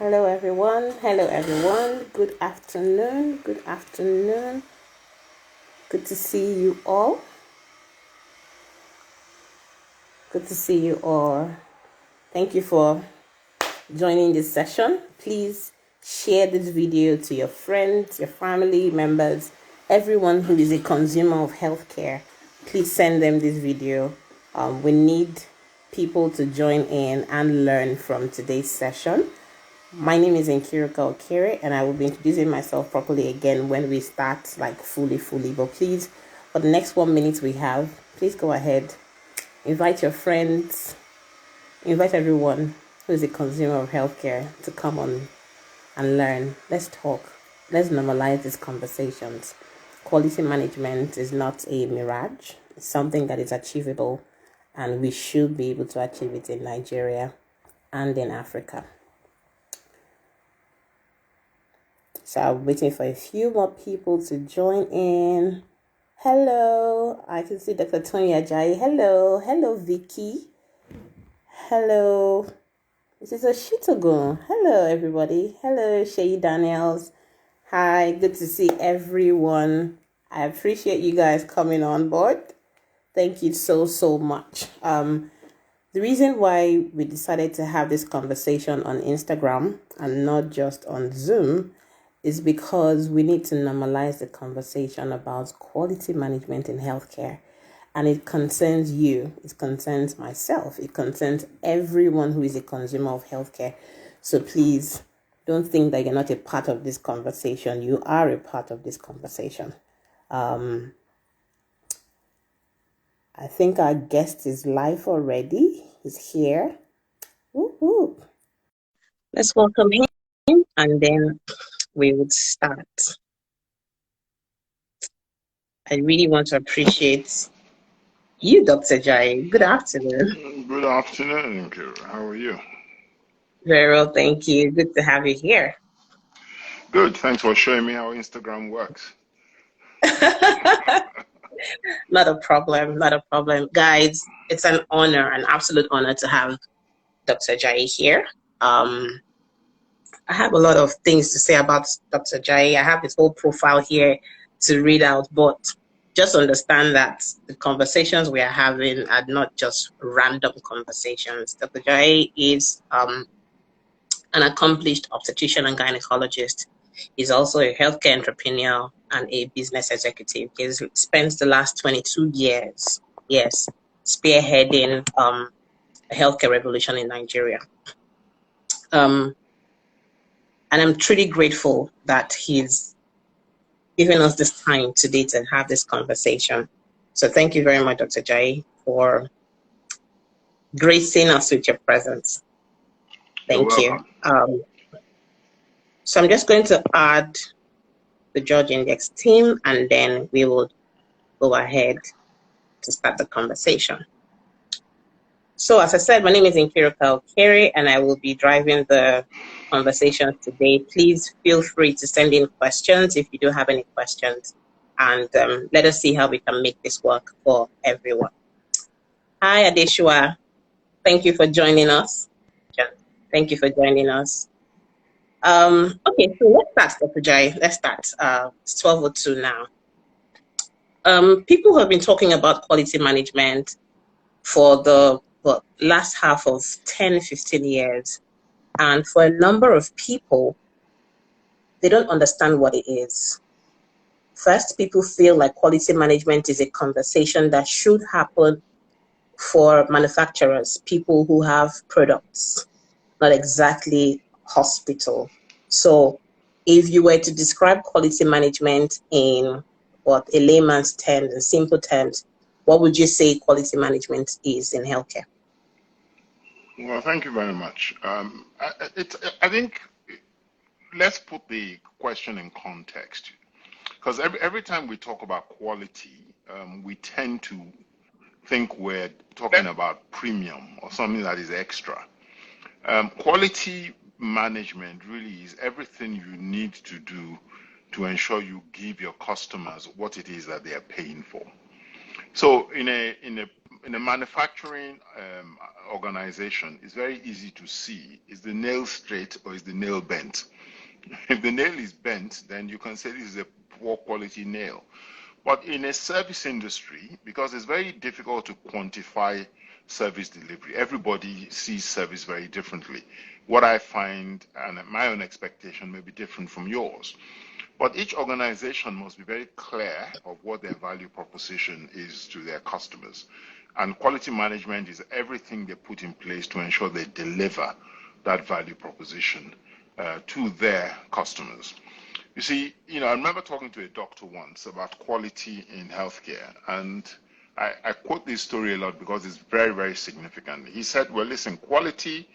Hello everyone. Hello everyone. Good afternoon. Good afternoon. Good to see you all. Good to see you all. Thank you for joining this session. Please share this video to your friends, your family members, everyone who is a consumer of healthcare. Please send them this video. We need people to join in and learn from today's session. My name is Nkirika Okere, and I will be introducing myself properly again when we start, like fully. But please, for the next 1 minute we have, please go ahead, invite your friends, invite everyone who is a consumer of healthcare to come on and learn. Let's talk. Let's normalize these conversations. Quality management is not a mirage. It's something that is achievable, and we should be able to achieve it in Nigeria and in Africa. So I'm waiting for a few more people to join in. Hello, I can see Dr. Tony Ajayi. Hello, Vicky. Hello, this is Oshitogun. Hello, everybody. Hello, Shay Daniels. Hi, good to see everyone. I appreciate you guys coming on board. Thank you so much. The reason why we decided to have this conversation on Instagram and not just on Zoom is because we need to normalize the conversation about quality management in healthcare. And it concerns you, it concerns myself, it concerns everyone who is a consumer of healthcare. So please don't think that you're not a part of this conversation. You are a part of this conversation. I think our guest is live already. He's here. Woo-hoo. Let's welcome him, and then we would start. I really want to appreciate you, Dr. Jai. Good afternoon. Good afternoon, Nkira. How are you? Very well, thank you. Good to have you here. Good. Thanks for showing me how Instagram works. Not a problem. Guys, it's an honor, an absolute honor to have Dr. Jai here. I have a lot of things to say about Dr. Jai. I have his whole profile here to read out, but just understand that the conversations we are having are not just random conversations. Dr. Jai is an accomplished obstetrician and gynecologist. He's also a healthcare entrepreneur and a business executive. He's spent the last 22 years, spearheading a healthcare revolution in Nigeria. And I'm truly grateful that he's given us this time today to have this conversation. So thank you very much, Dr. Jai, for gracing us with your presence. Thank you. So I'm just going to add the George Index team, and then we will go ahead to start the conversation. So as I said, my name is Nkirika Okere, and I will be driving the conversation today. Please feel free to send in questions if you do have any questions, and let us see how we can make this work for everyone. Hi, Adeshua. Thank you for joining us. Thank you for joining us. Okay, so let's start, Dr. Jai. Let's start. It's 12:02 now. People have been talking about quality management for the last half of 10-15 years. And for a number of people, they don't understand what it is. First, people feel like quality management is a conversation that should happen for manufacturers, people who have products, not exactly hospital. So if you were to describe quality management in what a layman's terms, in simple terms, what would you say quality management is in healthcare? Well, thank you very much. I think let's put the question in context, because every time we talk about quality, we tend to think we're talking about premium or something that is extra. Quality management really is everything you need to do to ensure you give your customers what it is that they are paying for. So in a in a manufacturing organization, it's very easy to see, is the nail straight or is the nail bent? If the nail is bent, then you can say this is a poor quality nail. But in a service industry, because it's very difficult to quantify service delivery, everybody sees service very differently. What I find, and my own expectation may be different from yours, but each organization must be very clear of what their value proposition is to their customers. And quality management is everything they put in place to ensure they deliver that value proposition to their customers. You see, I remember talking to a doctor once about quality in healthcare, and I quote this story a lot because it's very, very significant. He said, well, listen, quality,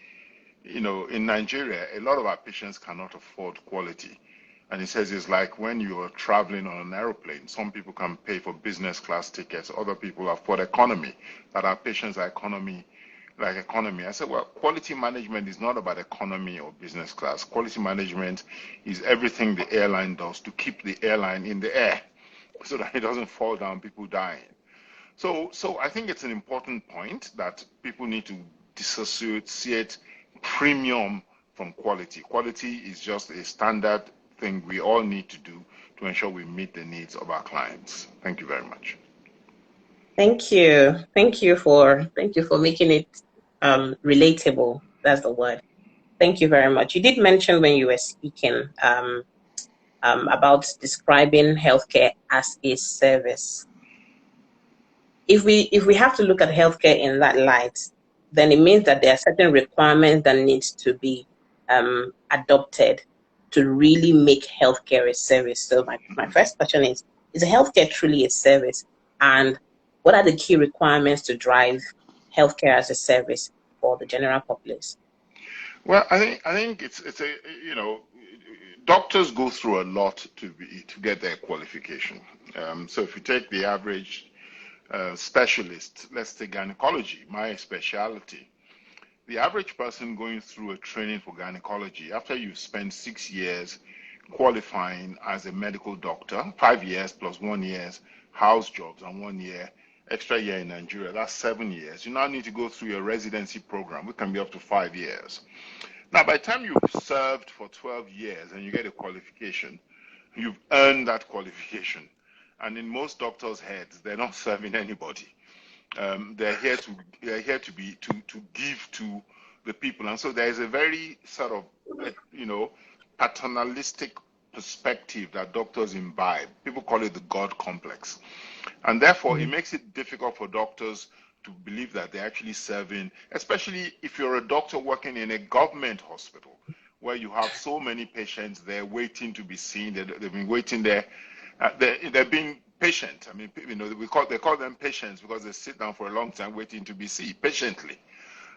in Nigeria, a lot of our patients cannot afford quality. And he says it's like when you're traveling on an aeroplane, some people can pay for business class tickets, other people afford economy, that our patients are economy. I said, well, quality management is not about economy or business class. Quality management is everything the airline does to keep the airline in the air so that it doesn't fall down, people dying. So I think it's an important point that people need to dissociate premium from quality. Quality is just a standard thing we all need to do to ensure we meet the needs of our clients. Thank you very much. Thank you. Thank you for making it relatable. That's the word. Thank you very much. You did mention when you were speaking about describing healthcare as a service. If we have to look at healthcare in that light, then it means that there are certain requirements that need to be adopted to really make healthcare a service. So my first question is healthcare truly a service? And what are the key requirements to drive healthcare as a service for the general populace? Well, I think it's a doctors go through a lot to get their qualification. So if you take the average specialist, let's take gynecology, my specialty. The average person going through a training for gynecology, after you've spent 6 years qualifying as a medical doctor, 5 years plus 1 year house jobs and 1 year extra year in Nigeria, that's 7 years. You now need to go through your residency program, which can be up to 5 years. Now, by the time you've served for 12 years and you get a qualification, you've earned that qualification. And in most doctors' heads, they're not serving anybody. They're here to give to the people, and so there is a very sort of paternalistic perspective that doctors imbibe. People call it the God complex, and therefore it makes it difficult for doctors to believe that they're actually serving, especially if you're a doctor working in a government hospital where you have so many patients there waiting to be seen. They've been waiting there. They're being patient. I mean, they call them patients because they sit down for a long time waiting to be seen patiently.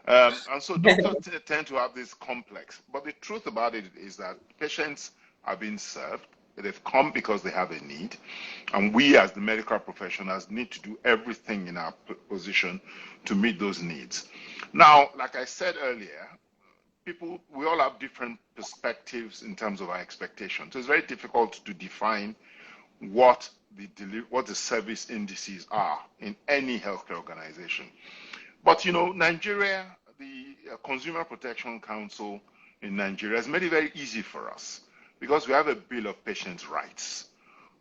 And so doctors tend to have this complex. But the truth about it is that patients are being served. They've come because they have a need. And we as the medical professionals need to do everything in our position to meet those needs. Now, like I said earlier, we all have different perspectives in terms of our expectations. So it's very difficult to define what the service indices are in any healthcare organization. But Nigeria, the Consumer Protection Council in Nigeria has made it very easy for us because we have a Bill of Patient Rights.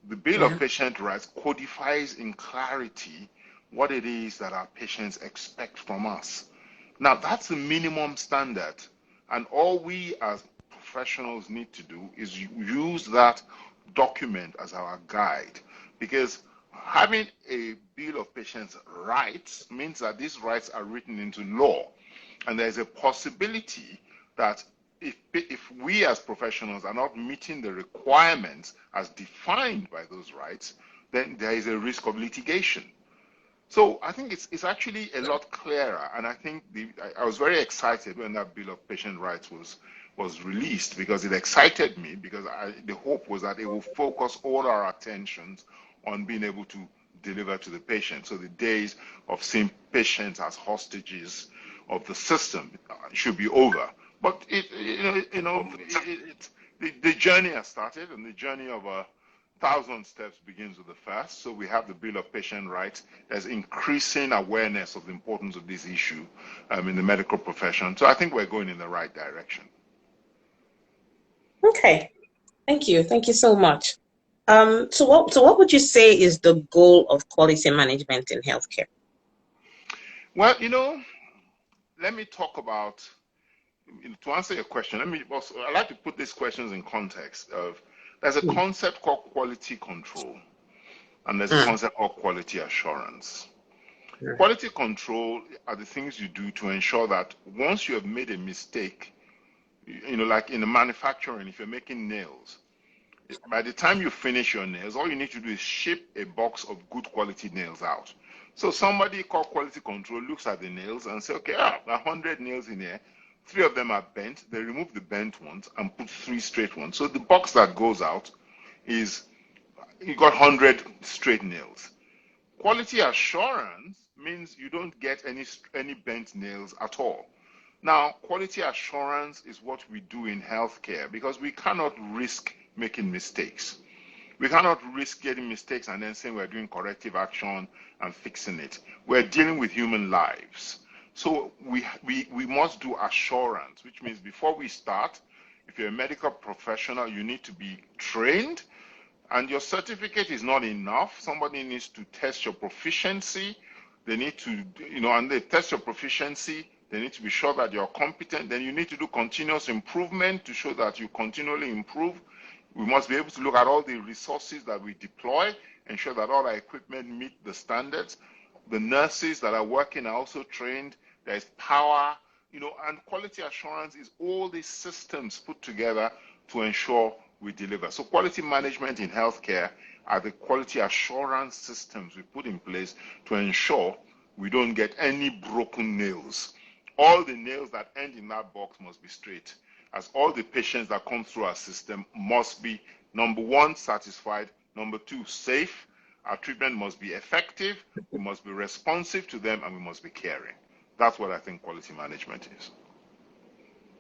The Bill of Patient Rights codifies in clarity what it is that our patients expect from us. Now, that's the minimum standard, and all we as professionals need to do is use that document as our guide, because having a Bill of Patients Rights means that these rights are written into law, and there's a possibility that if we as professionals are not meeting the requirements as defined by those rights, then there is a risk of litigation. So I think it's actually a lot clearer, and I think I was very excited when that Bill of Patient Rights was released, because it excited me, because the hope was that it will focus all our attentions on being able to deliver to the patient. So the days of seeing patients as hostages of the system should be over. But the journey has started, and the journey of 1,000 steps begins with the first. So we have the Bill of Patient Rights. There's increasing awareness of the importance of this issue in the medical profession. So I think we're going in the right direction. Okay. Thank you. Thank you so much. So what would you say is the goal of quality management in healthcare? Well, let me talk about, to answer your question, I like to put these questions in context of, there's a concept called quality control, and there's a concept called quality assurance. Quality control are the things you do to ensure that once you have made a mistake, like in the manufacturing, if you're making nails, by the time you finish your nails, all you need to do is ship a box of good quality nails out. So somebody called quality control looks at the nails and say, okay, 100 nails in here, 3 of them are bent. They remove the bent ones and put 3 straight ones. So the box that goes out is, you got 100 straight nails. Quality assurance means you don't get any bent nails at all. Now, quality assurance is what we do in healthcare because we cannot risk making mistakes. We cannot risk getting mistakes and then saying we're doing corrective action and fixing it. We're dealing with human lives. So we must do assurance, which means before we start, if you're a medical professional, you need to be trained, and your certificate is not enough. Somebody needs to test your proficiency. They need to, and they test your proficiency. They need to be sure that you're competent. Then you need to do continuous improvement to show that you continually improve. We must be able to look at all the resources that we deploy, ensure that all our equipment meet the standards. The nurses that are working are also trained. There's power, and quality assurance is all these systems put together to ensure we deliver. So quality management in healthcare are the quality assurance systems we put in place to ensure we don't get any broken nails. All the nails that end in that box must be straight, as all the patients that come through our system must be, number 1, satisfied, number 2, safe. Our treatment must be effective, we must be responsive to them, and we must be caring. That's what I think quality management is.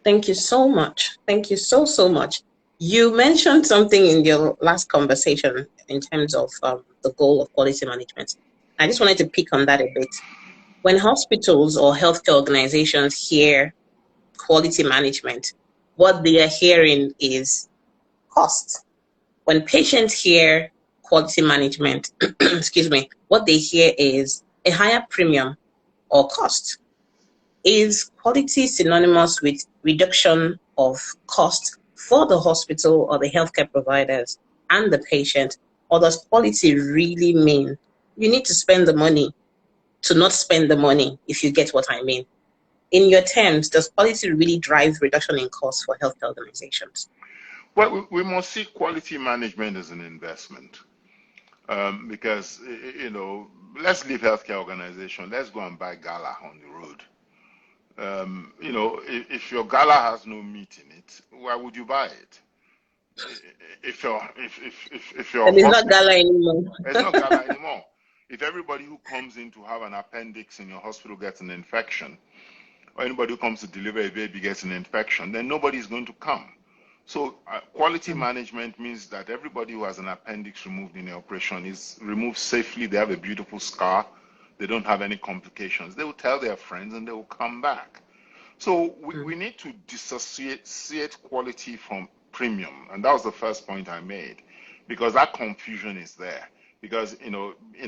Thank you so much. Thank you so much. You mentioned something in your last conversation in terms of the goal of quality management. I just wanted to pick on that a bit. When hospitals or healthcare organizations hear quality management, what they are hearing is cost. When patients hear quality management, excuse me, what they hear is a higher premium or cost. Is quality synonymous with reduction of cost for the hospital or the healthcare providers and the patient? Or does quality really mean you need to spend the money to not spend the money, if you get what I mean? In your terms, does quality really drive reduction in costs for healthcare organizations? Well, we must see quality management as an investment because, let's leave healthcare organization. Let's go and buy gala on the road. If your gala has no meat in it, why would you buy it? If your And it's not hospital, gala anymore. it's not gala anymore. If everybody who comes in to have an appendix in your hospital gets an infection, or anybody who comes to deliver a baby gets an infection, then nobody is going to come. So quality management means that everybody who has an appendix removed in the operation is removed safely. They have a beautiful scar. They don't have any complications. They will tell their friends and they will come back. So we need to dissociate quality from premium. And that was the first point I made, because that confusion is there. Because, in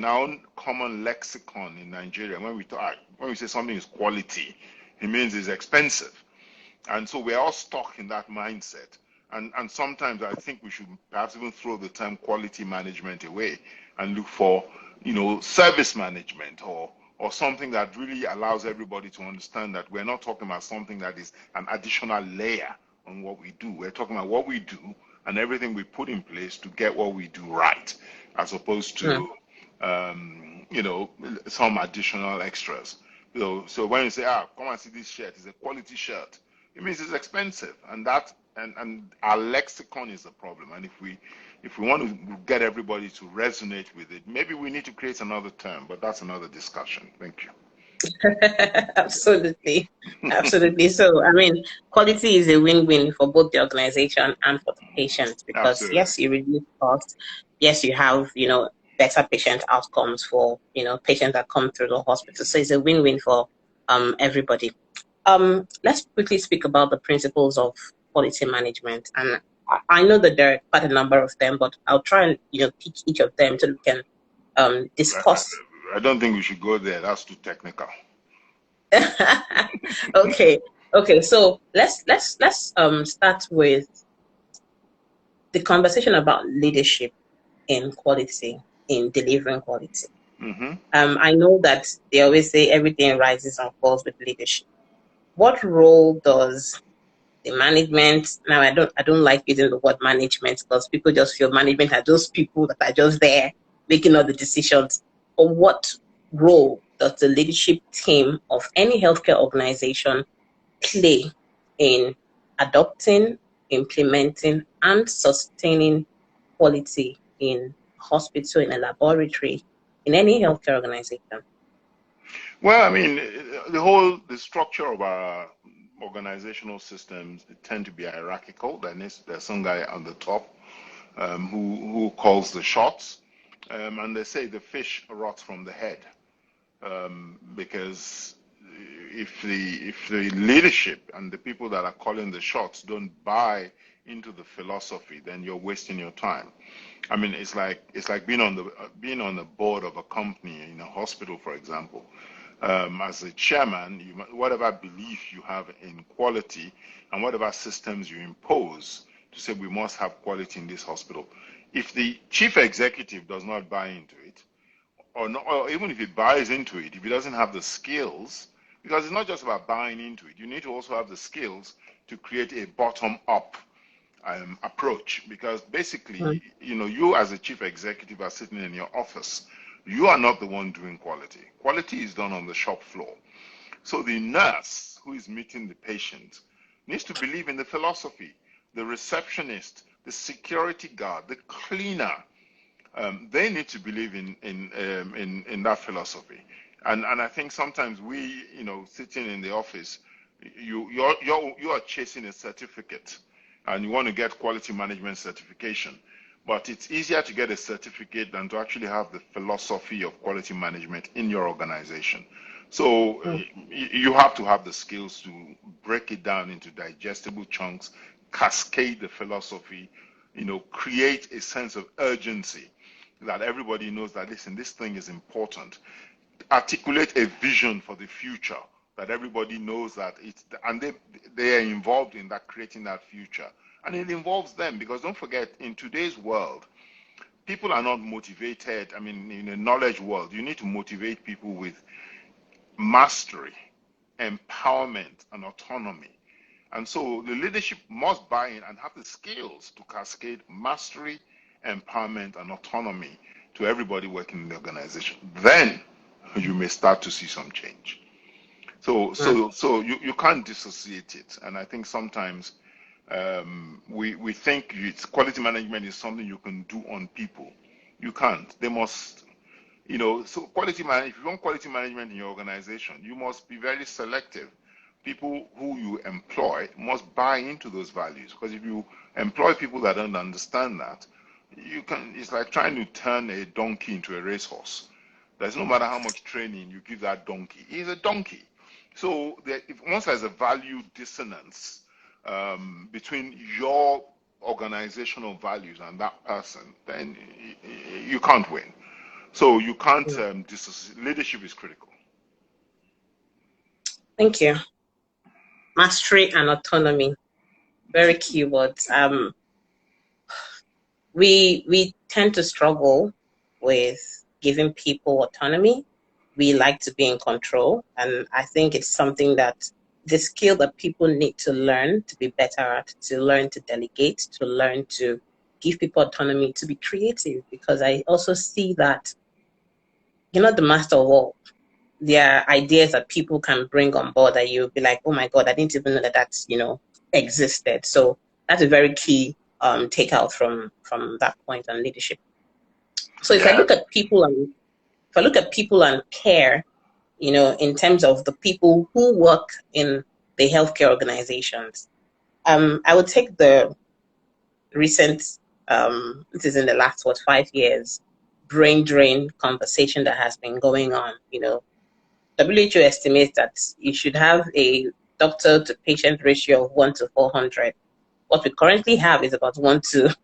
our own common lexicon in Nigeria, when we say something is quality, it means it's expensive. And so we're all stuck in that mindset. And sometimes I think we should perhaps even throw the term quality management away and look for, service management or something that really allows everybody to understand that we're not talking about something that is an additional layer on what we do. We're talking about what we do and everything we put in place to get what we do right, as opposed to, some additional extras. So when you say, come and see this shirt, it's a quality shirt, it means it's expensive, and our lexicon is the problem. And if we want to get everybody to resonate with it, maybe we need to create another term, but that's another discussion. Thank you. Absolutely. Absolutely. So, I mean, quality is a win-win for both the organization and for the patient because Absolutely. yes, you reduce costs. Yes, you have, better patient outcomes for, patients that come through the hospital. So it's a win-win for everybody. Let's quickly speak about the principles of quality management. And I know that there are quite a number of them, but I'll try and, pick each of them so we can I, discuss. I don't think we should go there. That's too technical. Okay. Okay. So let's start with the conversation about leadership in quality, in delivering quality. Hmm. I know that they always say everything rises and falls with leadership. What role does the management, now I don't like using the word management because people just feel management are those people that are just there making all the decisions. But what role does the leadership team of any healthcare organization play in adopting, implementing, and sustaining quality in hospital, in a laboratory, in any healthcare organization? Well, I mean, the structure of our organizational systems tend to be hierarchical. Then there's some guy on the top who calls the shots, and they say the fish rots from the head because if the leadership and the people that are calling the shots don't buy into the philosophy, then you're wasting your time. I mean, it's like being on the board of a company in a hospital, for example. As a chairman, whatever belief you have in quality and whatever systems you impose to say we must have quality in this hospital, if the chief executive does not buy into it, or, not, or even if he buys into it, if he doesn't have the skills, because it's not just about buying into it, you need to also have the skills to create a bottom-up approach. Because basically, you as a chief executive are sitting in your office. You are not the one doing quality. Quality is done on the shop floor. So the nurse who is meeting the patient needs to believe in the philosophy. The receptionist, the security guard, the cleaner, they need to believe in that philosophy. And I think sometimes we, sitting in the office, you are chasing a certificate, and you want to get quality management certification. But it's easier to get a certificate than to actually have the philosophy of quality management in your organization. So you have to have the skills to break it down into digestible chunks, cascade the philosophy, create a sense of urgency that everybody knows that, listen, this thing is important. Articulate a vision for the future that everybody knows that it's, and they are involved in that, creating that future. And it involves them because don't forget, in today's world, people are not motivated. I mean, in a knowledge world, you need to motivate people with mastery, empowerment, and autonomy. And so the leadership must buy in and have the skills to cascade mastery, empowerment, and autonomy to everybody working in the organization. Then you may start to see some change. So you can't dissociate it. And I think sometimes we think quality management is something you can do on people. You can't. They must, so quality man, if you want quality management in your organization, you must be very selective. People who you employ must buy into those values, because if you employ people that don't understand that, it's like trying to turn a donkey into a racehorse. There's no matter how much training you give that donkey, he's a donkey. So once there's a value dissonance between your organizational values and that person, then you can't win. So you can't dissociate. Leadership is critical. Thank you. Mastery and autonomy, very key words. We tend to struggle with giving people autonomy. We like to be in control, and I think it's something that the skill that people need to learn to be better at, to learn to delegate, to learn to give people autonomy, to be creative, because I also see that you're not the master of all. There are ideas that people can bring on board that you'll be like, oh my God, I didn't even know that that's, existed. So that's a very key takeout from that point on leadership. So if I Yeah. look at people and care, in terms of the people who work in the healthcare organizations. I would take the recent, this is in the last, 5 years, brain drain conversation that has been going on. WHO estimates that you should have a doctor to patient ratio of 1 to 400. What we currently have is about 1 to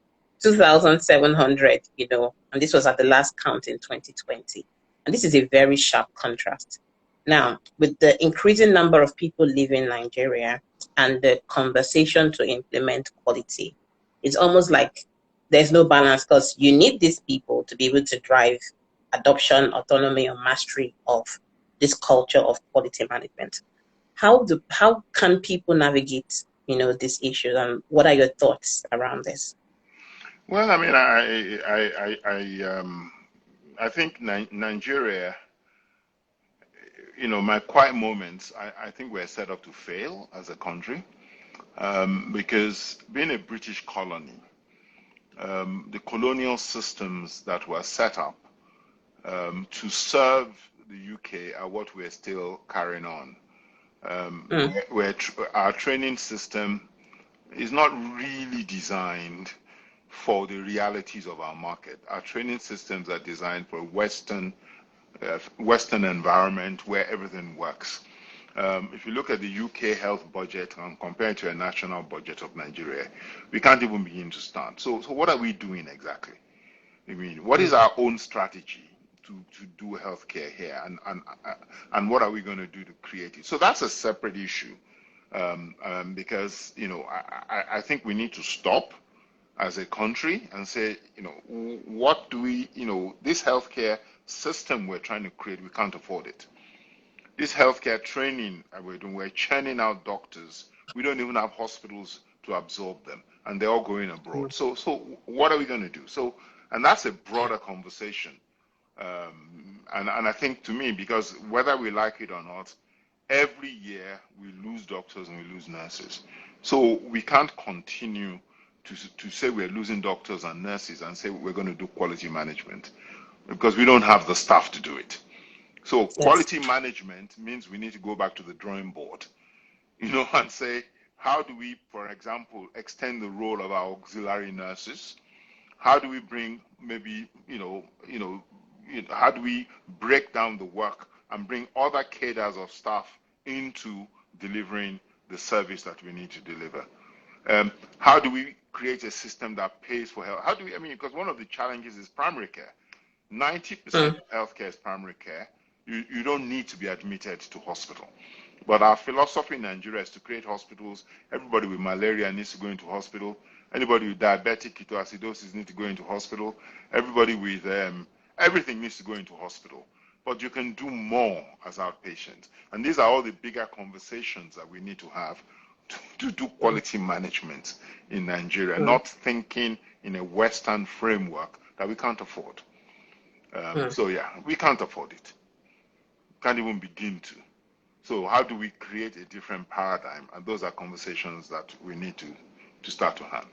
2,700, and this was at the last count in 2020. And this is a very sharp contrast. Now, with the increasing number of people living Nigeria and the conversation to implement quality, it's almost like there's no balance, because you need these people to be able to drive adoption, autonomy, or mastery of this culture of quality management. How can people navigate, these issues, and what are your thoughts around this? Well, I mean, I think Nigeria, my quiet moments, I think we're set up to fail as a country, because being a British colony, the colonial systems that were set up to serve the UK are what we're still carrying on. Where our training system is not really designed for the realities of our market. Our training systems are designed for a Western environment where everything works. If you look at the UK health budget and compare it to a national budget of Nigeria, we can't even begin to start. So what are we doing exactly? I mean, what is our own strategy to do healthcare here, and what are we going to do to create it? So that's a separate issue, because I think we need to stop as a country and say, what do we, this healthcare system we're trying to create, we can't afford it. This healthcare training we're doing, we're churning out doctors. We don't even have hospitals to absorb them, and they're all going abroad. So what are we going to do? And that's a broader conversation. And I think, to me, because whether we like it or not, every year we lose doctors and we lose nurses. So we can't continue to say we're losing doctors and nurses and say we're going to do quality management, because we don't have the staff to do it. So quality management means we need to go back to the drawing board, and say, how do we, for example, extend the role of our auxiliary nurses? How do we bring maybe, how do we break down the work and bring other cadres of staff into delivering the service that we need to deliver? How do we create a system that pays for health? How do we, because one of the challenges is primary care. 90% of healthcare is primary care. You don't need to be admitted to hospital. But our philosophy in Nigeria is to create hospitals. Everybody with malaria needs to go into hospital. Anybody with diabetic ketoacidosis needs to go into hospital. Everybody with everything needs to go into hospital. But you can do more as outpatients. And these are all the bigger conversations that we need to have to do quality management in Nigeria, not thinking in a Western framework that we can't afford. So yeah, we can't afford it. Can't even begin to. So how do we create a different paradigm? And those are conversations that we need to start to have.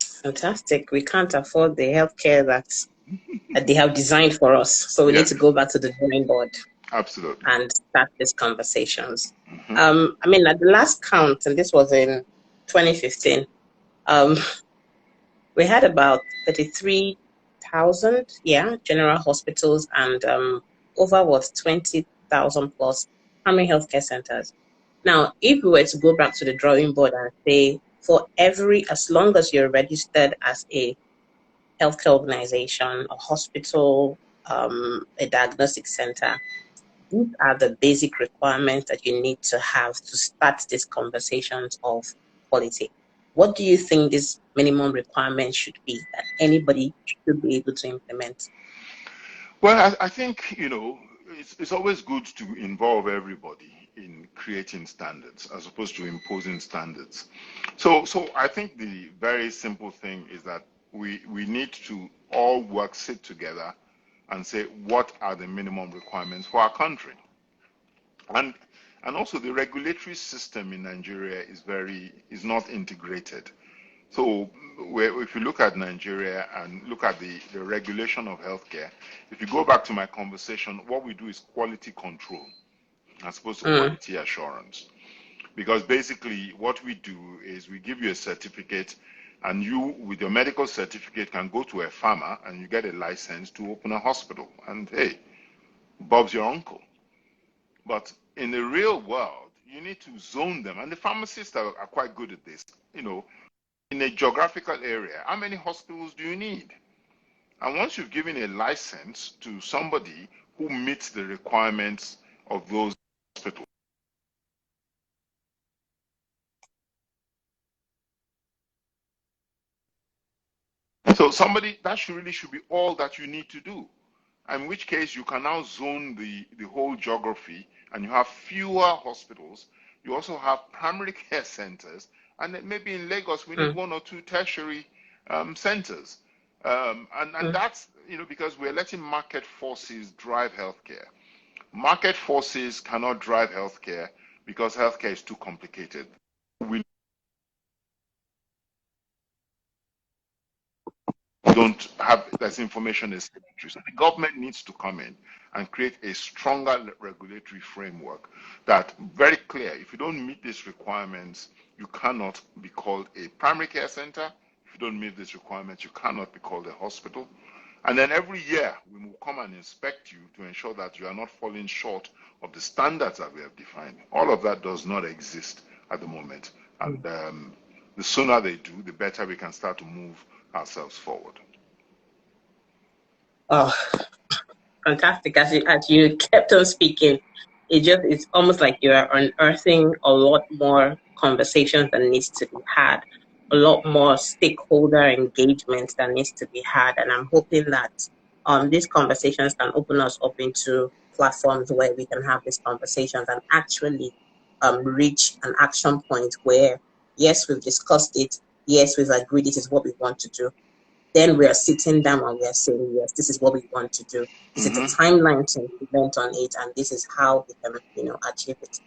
Fantastic. We can't afford the healthcare that they have designed for us. So we need to go back to the drawing board. Absolutely. And start these conversations. At the last count, and this was in 2015, we had about 33,000, general hospitals, and over 20,000 plus primary healthcare centers. Now, if we were to go back to the drawing board and say, as long as you're registered as a healthcare organization, a hospital, a diagnostic center, these are the basic requirements that you need to have to start these conversations of quality. What do you think these minimum requirements should be that anybody should be able to implement? Well, I think, it's always good to involve everybody in creating standards as opposed to imposing standards. So I think the very simple thing is that we need to all sit together and say, what are the minimum requirements for our country? And also the regulatory system in Nigeria is not integrated. So if you look at Nigeria and look at the regulation of healthcare, if you go back to my conversation, what we do is quality control as opposed to quality assurance. Because basically what we do is we give you a certificate, and you, with your medical certificate, can go to a farmer and you get a license to open a hospital. And hey, Bob's your uncle. But in the real world, you need to zone them. And the pharmacists are quite good at this. You know, in a geographical area, how many hospitals do you need? And once you've given a license to somebody who meets the requirements of those hospitals, so somebody that should be all that you need to do. In which case you can now zone the whole geography, and you have fewer hospitals. You also have primary care centers, and then maybe in Lagos we need one or two tertiary centers. And that's, because we're letting market forces drive healthcare. Market forces cannot drive healthcare because healthcare is too complicated. We don't have this information is secretary. So the government needs to come in and create a stronger regulatory framework that very clear. If you don't meet these requirements, you cannot be called a primary care center. If you don't meet these requirements, you cannot be called a hospital. And then every year we will come and inspect you to ensure that you are not falling short of the standards that we have defined. All of that does not exist at the moment. And the sooner they do, the better we can start to move ourselves forward. Oh, fantastic. As you kept on speaking, it's almost like you are unearthing a lot more conversations that needs to be had, a lot more stakeholder engagement that needs to be had. And I'm hoping that these conversations can open us up into platforms where we can have these conversations and actually reach an action point where, yes, we've discussed it, yes, we've agreed this is what we want to do. Then we are sitting down and we are saying, yes, this is what we want to do. This is the timeline to implement on it, and this is how we can, achieve it.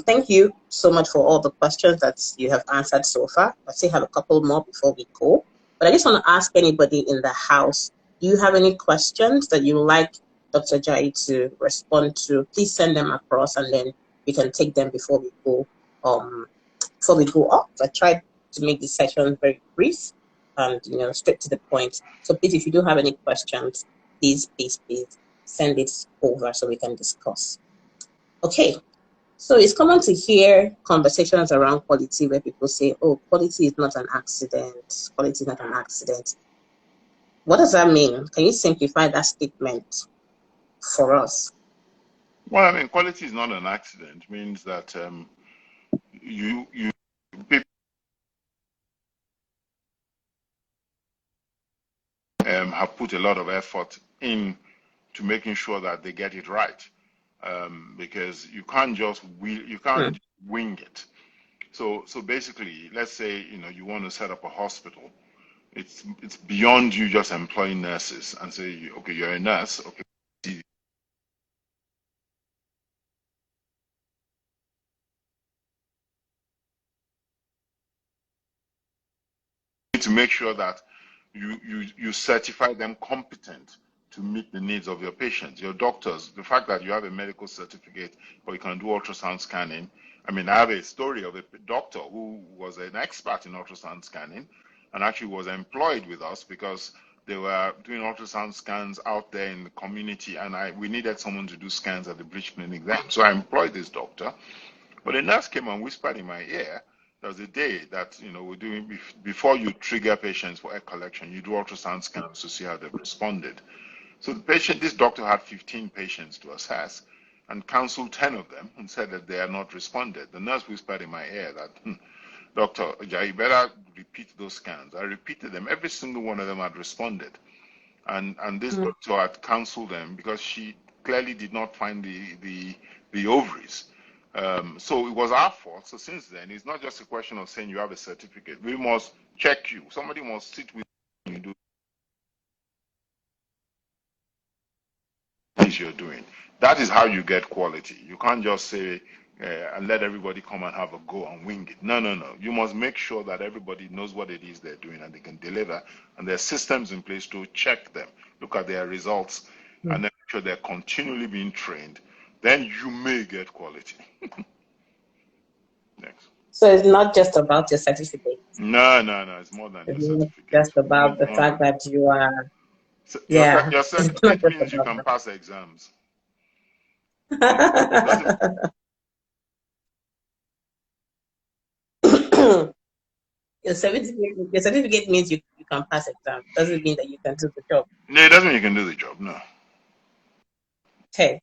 Thank you so much for all the questions that you have answered so far. I still have a couple more before we go. But I just want to ask anybody in the house, do you have any questions that you like Dr. Ajayi to respond to? Please send them across, and then we can take them before we go off. I tried to make this session very brief and straight to the point. So please, if you do have any questions, please send it over so we can discuss. Okay. So it's common to hear conversations around quality where people say, oh, quality is not an accident. Quality is not an accident. What does that mean? Can you simplify that statement for us? Well, I mean, quality is not an accident. It means that people have put a lot of effort in to making sure that they get it right, because you can't just wing it. So basically, let's say you want to set up a hospital. It's beyond you just employing nurses and say, okay, you're a nurse, okay. To make sure that you certify them competent to meet the needs of your patients, your doctors. The fact that you have a medical certificate or you can do ultrasound scanning. I mean, I have a story of a doctor who was an expert in ultrasound scanning and actually was employed with us because they were doing ultrasound scans out there in the community, and we needed someone to do scans at the Bridge Clinic then. So I employed this doctor. But a nurse came and whispered in my ear. There was a day that we're doing before you trigger patients for egg collection, you do ultrasound scans to see how they've responded. So this doctor had 15 patients to assess and counseled 10 of them and said that they had not responded. The nurse whispered in my ear that, Dr. Ajayi, you better repeat those scans. I repeated them. Every single one of them had responded. And this doctor had counseled them because she clearly did not find the ovaries. So it was our fault. So since then, it's not just a question of saying you have a certificate. We must check you. Somebody must sit with you do things you're doing. That is how you get quality. You can't just say and let everybody come and have a go and wing it. No, no, no. You must make sure that everybody knows what it is they're doing and they can deliver, and there's systems in place to check them, look at their results, and then make sure they're continually being trained. Then you may get quality. Next. So it's not just about your certificate. No, no, no. It's more than your It's not certificate. just You about need the more fact than that you are, your yeah, your it's not certificate just means you about can pass exams. Doesn't that. Your certificate means you can pass exam. Doesn't mean that you can do the job. no, it doesn't mean you can do the job. No. Okay,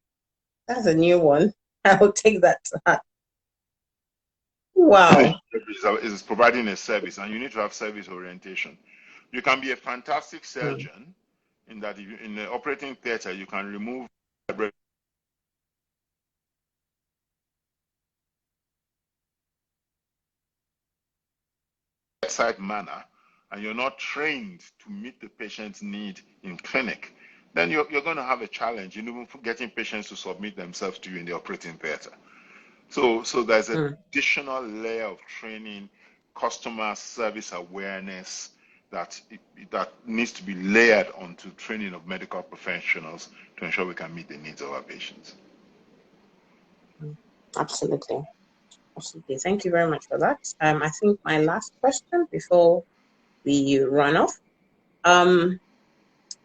that's a new one. I will take that to heart. Wow. Is providing a service, and you need to have service orientation. You can be a fantastic Mm, surgeon in that in the operating theater you can remove bedside manner, and you're not trained to meet the patient's need in clinic, then you're going to have a challenge in even getting patients to submit themselves to you in the operating theater. So there's an mm, additional layer of training, customer service awareness that that needs to be layered onto training of medical professionals to ensure we can meet the needs of our patients. mm. Absolutely. Absolutely. Thank you very much for that. I think my last question before we run off. Um,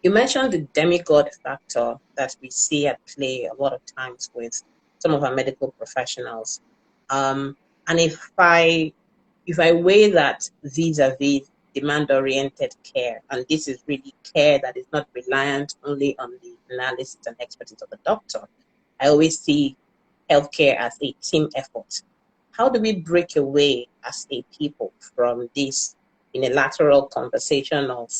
you mentioned the demigod factor that we see at play a lot of times with some of our medical professionals. And if I weigh that vis-a-vis demand-oriented care, and this is really care that is not reliant only on the analysis and expertise of the doctor, I always see healthcare as a team effort. How do we break away as a people from this unilateral conversation of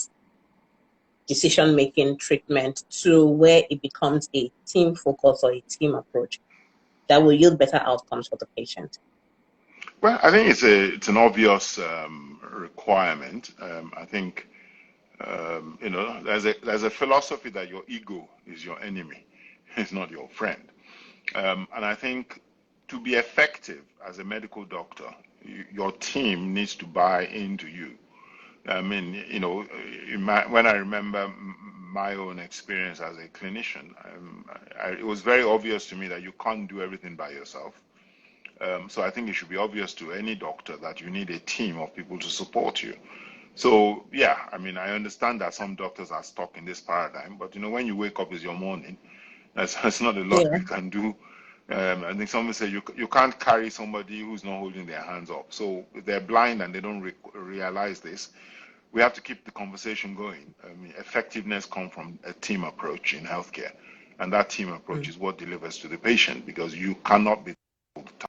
decision-making treatment to where it becomes a team focus or a team approach that will yield better outcomes for the patient? Well, I think it's an obvious requirement. I think there's a philosophy that your ego is your enemy, it's not your friend. And I think to be effective as a medical doctor, your team needs to buy into you. I mean, when I remember my own experience as a clinician, it was very obvious to me that you can't do everything by yourself. So I think it should be obvious to any doctor that you need a team of people to support you. So yeah, I mean, I understand that some doctors are stuck in this paradigm, but when you wake up is your morning. That's not a lot Yeah. we can do. I think someone said you can't carry somebody who's not holding their hands up. So if they're blind and they don't realize this, we have to keep the conversation going. I mean, effectiveness comes from a team approach in healthcare, and that team approach Mm, is what delivers to the patient because you cannot be all the time.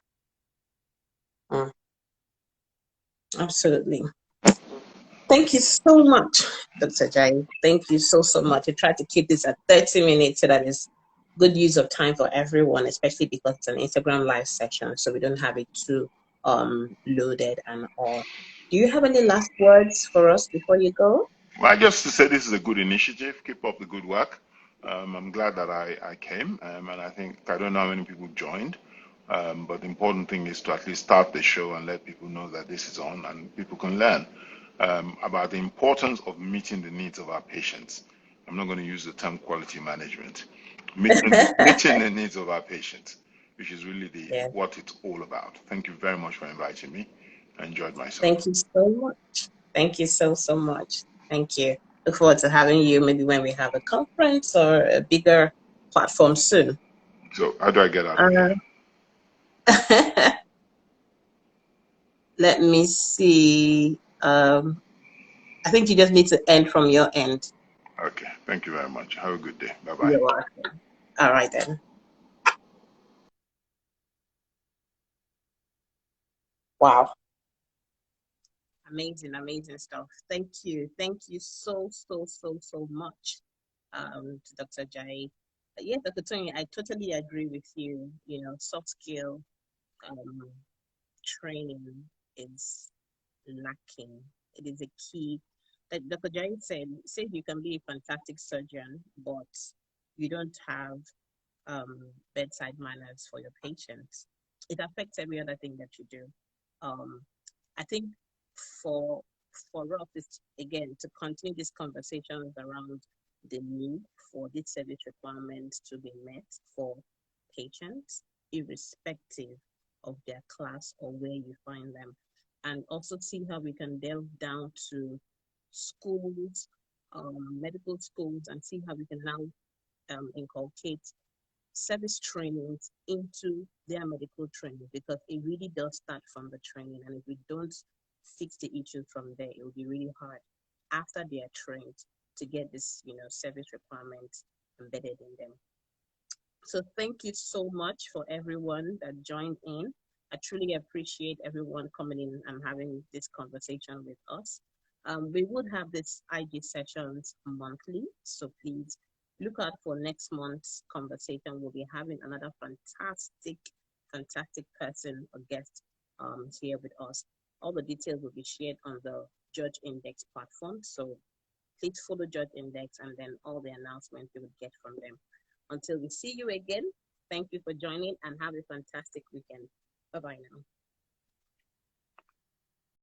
mm, absolutely. Thank you so much, Dr. Jai. Thank you so much. I tried to keep this at 30 minutes so that is good use of time for everyone, especially because it's an Instagram live session, so we don't have it too loaded and all. Do you have any last words for us before you go? Well, just to say this is a good initiative. Keep up the good work. I'm glad that I came, and I think I don't know how many people joined, but the important thing is to at least start the show and let people know that this is on and people can learn about the importance of meeting the needs of our patients. I'm not going to use the term quality management. Meeting the needs of our patients, which is really Yeah. what it's all about. Thank you very much for inviting me. I enjoyed myself. Thank you so much. Thank you so much. Thank you. Look forward to having you maybe when we have a conference or a bigger platform soon. So how do I get out of here? Let me see. I think you just need to end from your end. Okay. Thank you very much. Have a good day. Bye bye. You're welcome. All right then. Wow. Amazing, amazing stuff. Thank you. Thank you so much, to Dr. Jai. Yeah, Dr. Tony, I totally agree with you. Soft skill um, training is lacking. It is a key. Like Dr. Jai said you can be a fantastic surgeon, but you don't have bedside manners for your patients. it affects every other thing that you do. Um, I think for us, it's again to continue these conversations around the need for this service requirements to be met for patients, irrespective of their class or where you find them, and also see how we can delve down to schools, medical schools, and see how we can now inculcate service trainings into their medical training, because it really does start from the training. And if we don't fix the issue from there, it will be really hard after they are trained to get this, service requirements embedded in them. So thank you so much for everyone that joined in. I truly appreciate everyone coming in and having this conversation with us. We would have this IG sessions monthly, so please look out for next month's conversation. We'll be having another fantastic person or guest here with us. All the details will be shared on the Judge Index platform. So please follow Judge Index, and then all the announcements you will get from them. Until we see you again, thank you for joining and have a fantastic weekend. Bye bye now.